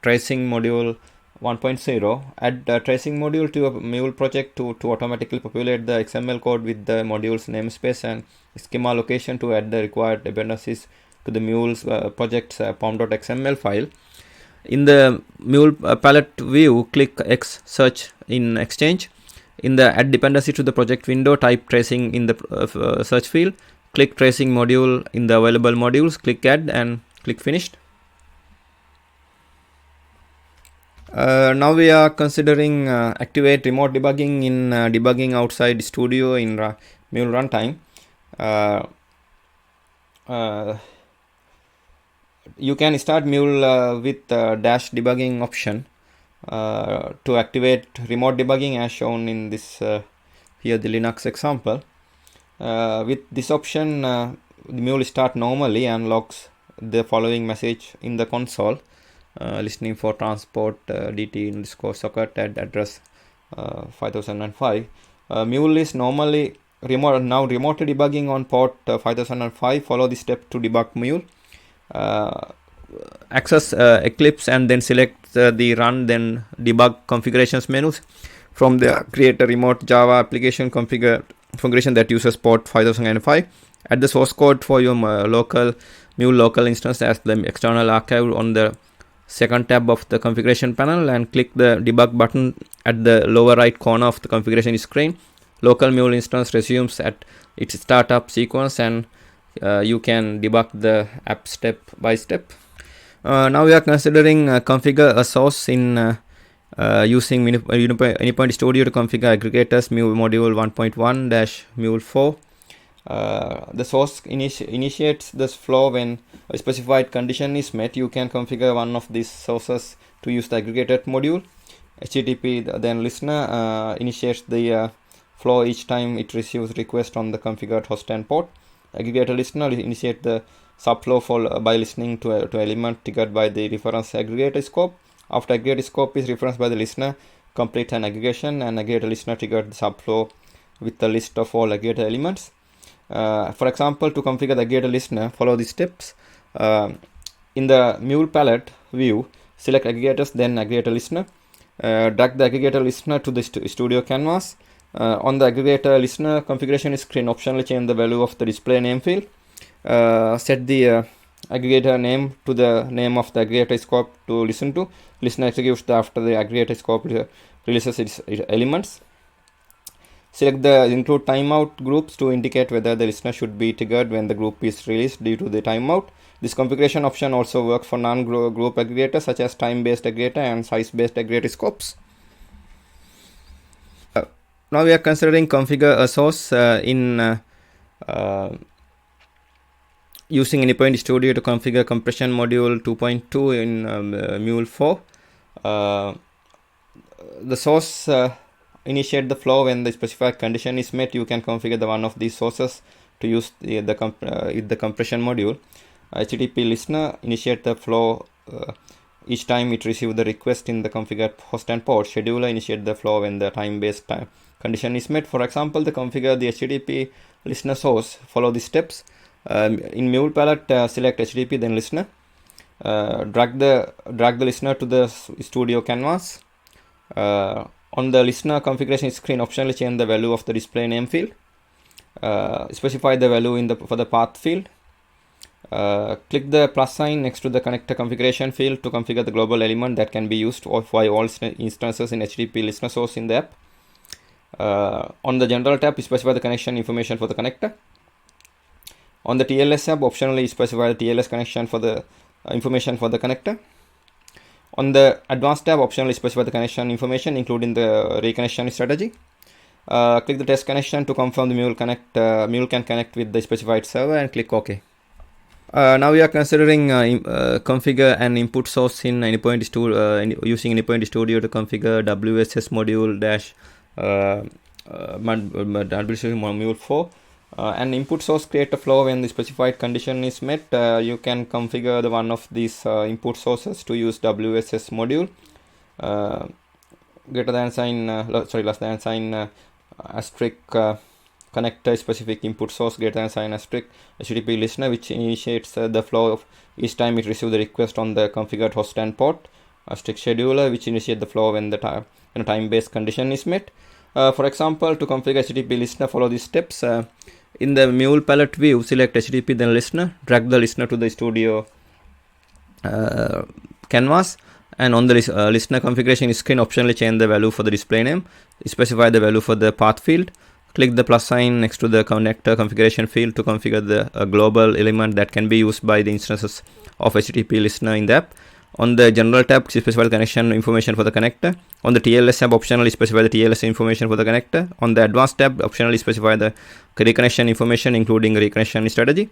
tracing module 1.0. Add the tracing module to a Mule project to automatically populate the XML code with the module's namespace and schema location to add the required dependencies to the Mule's project's pom.xml file. In the Mule palette view, click X search in Exchange. In the add dependency to the project window, type tracing in the search field. Click tracing module in the available modules. Click add and click finished. Now we are considering activate remote debugging in debugging outside studio in Mule runtime. You can start Mule with dash debugging option to activate remote debugging as shown in this here the Linux example. With this option, the Mule start normally and logs the following message in the console. Listening for transport dt_socket at address 5005. Mule is normally remotely debugging on port 5005. Follow the step to debug Mule. Access Eclipse and then select the run then debug configurations menus. From there, create a remote Java application configuration that uses port 5005. Add the source code for your Mule local instance as the external archive on the second tab of the configuration panel, and click the debug button at the lower right corner of the configuration screen. Local Mule instance resumes at its startup sequence, and you can debug the app step by step. Now we are considering configure a source in using Anypoint Studio to configure aggregators Mule module 1.1-Mule4. The source initiates this flow when a specified condition is met. You can configure one of these sources to use the aggregated module. HTTP then listener initiates the flow each time it receives request on the configured host and port. Aggregator listener initiate the subflow by listening to element triggered by the reference aggregator scope. After aggregator scope is referenced by the listener, complete an aggregation, and aggregator listener triggered the subflow with the list of all aggregator elements. For example, to configure the aggregator listener, follow the steps. In the Mule palette view, select aggregators, then aggregator listener. Drag the aggregator listener to the studio canvas. On the aggregator listener configuration screen, optionally change the value of the display name field. Set the aggregator name to the name of the aggregator scope to listen to. Listener executes after the aggregator scope releases its elements. Select the include timeout groups to indicate whether the listener should be triggered when the group is released due to the timeout. This configuration option also works for non-group aggregators such as time-based aggregator and size-based aggregator scopes. Now we are considering configure a source in using Anypoint Studio to configure compression module 2.2 in Mule4. The source initiate the flow when the specified condition is met. You can configure the one of these sources to use the compression module. HTTP listener initiate the flow each time it receives the request in the configured host and port. Scheduler initiate the flow when the time-based condition is met. For example, the configure the HTTP listener source. Follow the steps. In Mule palette, select HTTP then listener. Drag the listener to the studio canvas. On the listener configuration screen, optionally change the value of the display name field. Specify the value for the path field. Click the plus sign next to the connector configuration field to configure the global element that can be used by all instances in HTTP listener source in the app. On the general tab, specify the connection information for the connector. On the TLS tab, optionally specify the TLS connection for the information for the connector. On the advanced tab, optionally specify the connection information including the reconnection strategy. Click the test connection to confirm the Mule can connect with the specified server, and click OK. Now we are considering configure an input source in Anypoint Studio using Anypoint Studio to configure WSS module Mule4. An input source create a flow when the specified condition is met. You can configure the one of these input sources to use WSS module. Greater than sign, less than sign asterisk connector specific input source greater than sign asterisk HTTP listener, which initiates the flow of each time it receives the request on the configured host and port. Asterisk scheduler, which initiates the flow when the time-based condition is met. For example, to configure HTTP listener, follow these steps. In the Mule palette view, select HTTP then listener. Drag the listener to the studio canvas, and on the listener configuration screen, optionally change the value for the display name. Specify the value for the path field. Click the plus sign next to the connector configuration field to configure the global element that can be used by the instances of HTTP listener in the app. On the general tab, specify the connection information for the connector. On the TLS tab, optionally specify the TLS information for the connector. On the advanced tab, optionally specify the reconnection information, including reconnection strategy.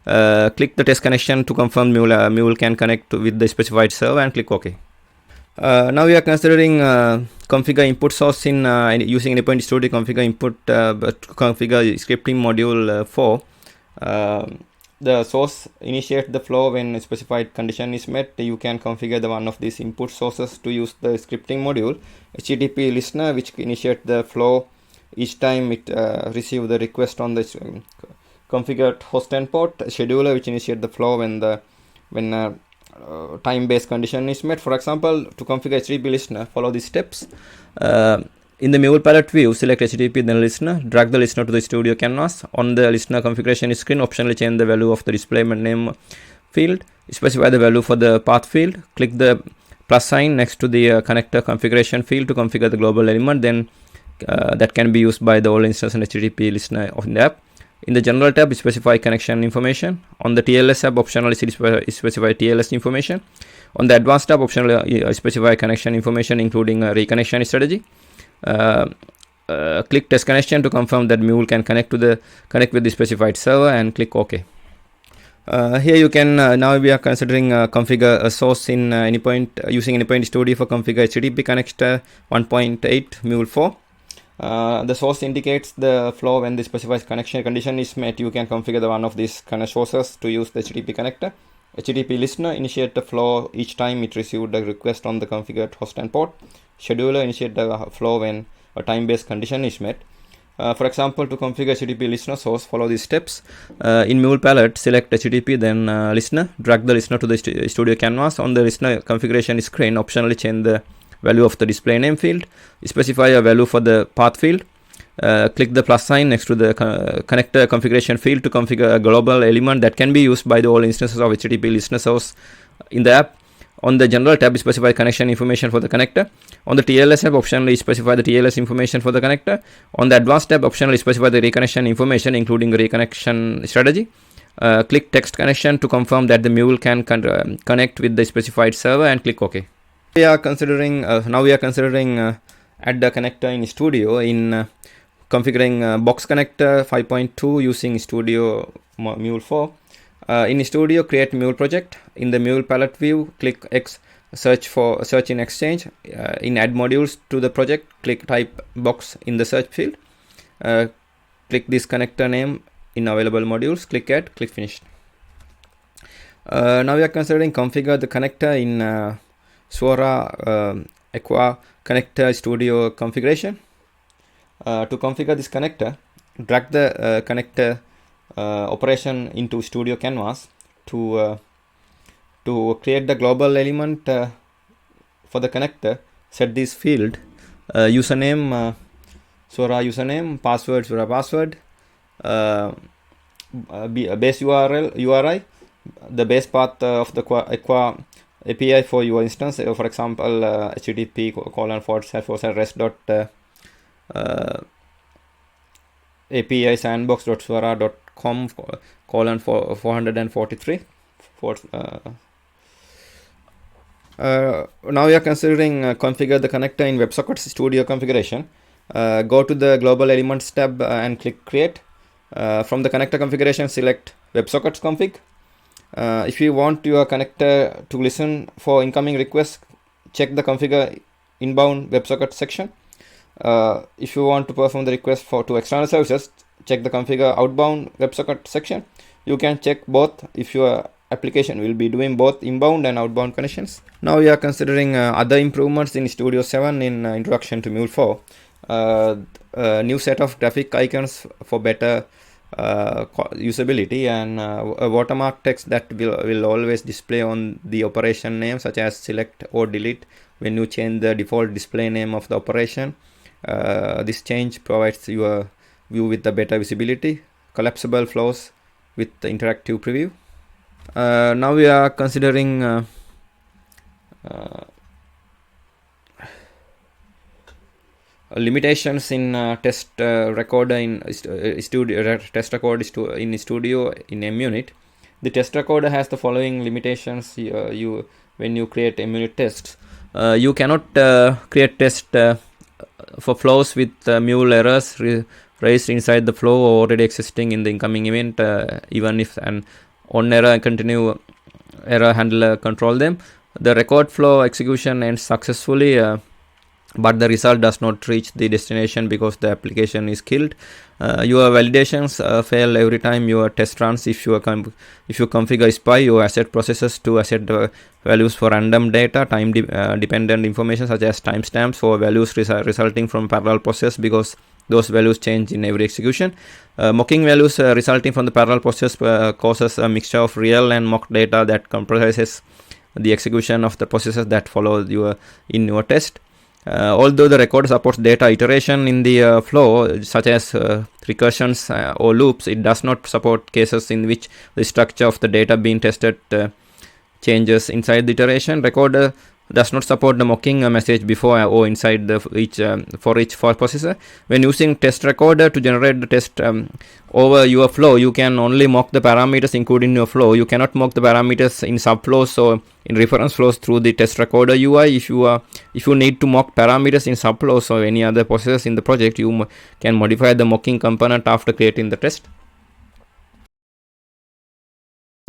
Click the test connection to confirm Mule can connect with the specified server and click OK. Now we are considering configure input source in using Anypoint Studio. Configure input configure scripting module 4. The source initiate the flow when a specified condition is met. You can configure the one of these input sources to use the scripting module. HTTP listener, which initiate the flow each time it receive the request on the configured host and port. Scheduler, which initiate the flow when time-based condition is met. For example, to configure HTTP listener, follow these steps. In the Mule palette view, select HTTP then listener. Drag the listener to the studio canvas. On the listener configuration screen, optionally change the value of the display name field. Specify the value for the path field. Click the plus sign next to the connector configuration field to configure the global element. Then that can be used by the all instance and HTTP listener of the app. In the general tab, specify connection information. On the TLS tab, optionally specify TLS information. On the advanced tab, optionally specify connection information, including reconnection strategy. Click test connection to confirm that Mule can connect with the specified server and click OK. Here you can now we are considering configure a source in Anypoint using Anypoint Studio for configure HTTP connector 1.8 Mule 4. The source indicates the flow when the specified connection condition is met. You can configure the one of these kind of sources to use the HTTP connector. HTTP listener initiate the flow each time it received a request on the configured host and port. Scheduler initiate the flow when a time-based condition is met. For example, to configure HTTP listener source, follow these steps. In Mule palette, select HTTP, then listener. Drag the listener to the studio canvas. On the listener configuration screen, optionally change the value of the display name field. Specify a value for the path field. Click the plus sign next to the connector configuration field to configure a global element that can be used by the all instances of HTTP listener source in the app. On the general tab, specify connection information for the connector. On the TLS tab, optionally specify the TLS information for the connector. On the advanced tab, optionally specify the reconnection information, including reconnection strategy. Click text connection to confirm that the Mule can connect with the specified server and click OK. We are considering now we are considering add the connector in Studio in configuring box connector 5.2 using Studio Mule 4. In Studio, create Mule project. In the Mule palette view, click X, search in Exchange. In add modules to the project, click type box in the search field. Click this connector name in available modules. Click add. Click finish. Now we are considering configure the connector in Sora Aqua connector Studio configuration. To configure this connector, drag the connector operation into Studio Canvas to create the global element for the connector. Set this field username Sora username, password Sora password, base URI, the base path of the Aqua API for your instance. For example, http://rest. API sandbox.sora.com :443. Now we are considering configure the connector in WebSockets Studio configuration. Go to the global elements tab and click create. From the connector configuration, select WebSockets config. If you want your connector to listen for incoming requests, check the configure inbound WebSocket section. If you want to perform the request to external services, check the configure outbound WebSocket section. You can check both if your application will be doing both inbound and outbound connections. Now we are considering other improvements in Studio 7 in introduction to Mule 4. A new set of graphic icons for better usability, and a watermark text that will always display on the operation name, such as select or delete when you change the default display name of the operation. This change provides your view with the better visibility, collapsible flows with the interactive preview. Now we are considering limitations in test recorder in studio test record in studio in MUnit. The test recorder has the following limitations. When you create MUnit tests, you cannot create test for flows with Mule errors raised inside the flow or already existing in the incoming event, even if an on error continue error handler control them. The record flow execution ends successfully, but the result does not reach the destination because the application is killed. Your validations fail every time your test runs. If you configure SPI, your asset processes to asset values for random data, time dependent information such as timestamps or values resulting from parallel process, because those values change in every execution. Mocking values resulting from the parallel process causes a mixture of real and mock data that compromises the execution of the processes that follow in your test. Although the record supports data iteration in the flow, such as recursions or loops, it does not support cases in which the structure of the data being tested changes inside the iteration. Recorder does not support the mocking message before or inside for each processor. When using test recorder to generate the test over your flow, you can only mock the parameters included in your flow. You cannot mock the parameters in subflows or in reference flows through the test recorder UI. If you need to mock parameters in subflows or any other processes in the project, you can modify the mocking component after creating the test.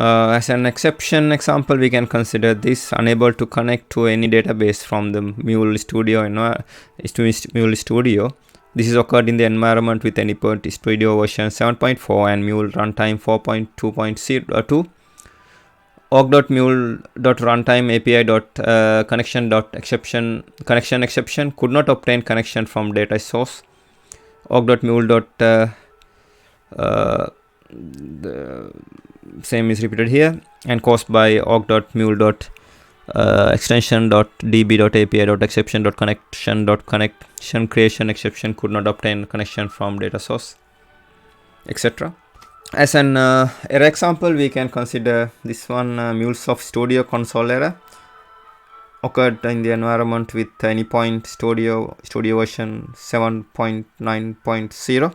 As an exception example, we can consider this: unable to connect to any database from the Mule Studio Mule Studio. This is occurred in the environment with AnyPort Studio version 7.4 and Mule runtime 4.2.02. org.mule.runtime api.connection exception could not obtain connection from data source. org.mule. The same is repeated here and caused by org.mule.extension.db.api.exception.connection creation exception could not obtain connection from data source, etc. As an error example, we can consider this one: MuleSoft Studio console error occurred in the environment with AnyPoint Studio version 7.9.0.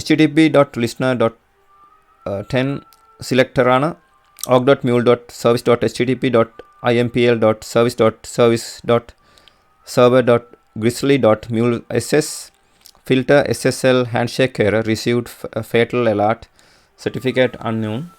http.listener.10 select runner org.mule.service.http.impl.service.server.grizzly.muless filter SSL handshake error received fatal alert certificate unknown.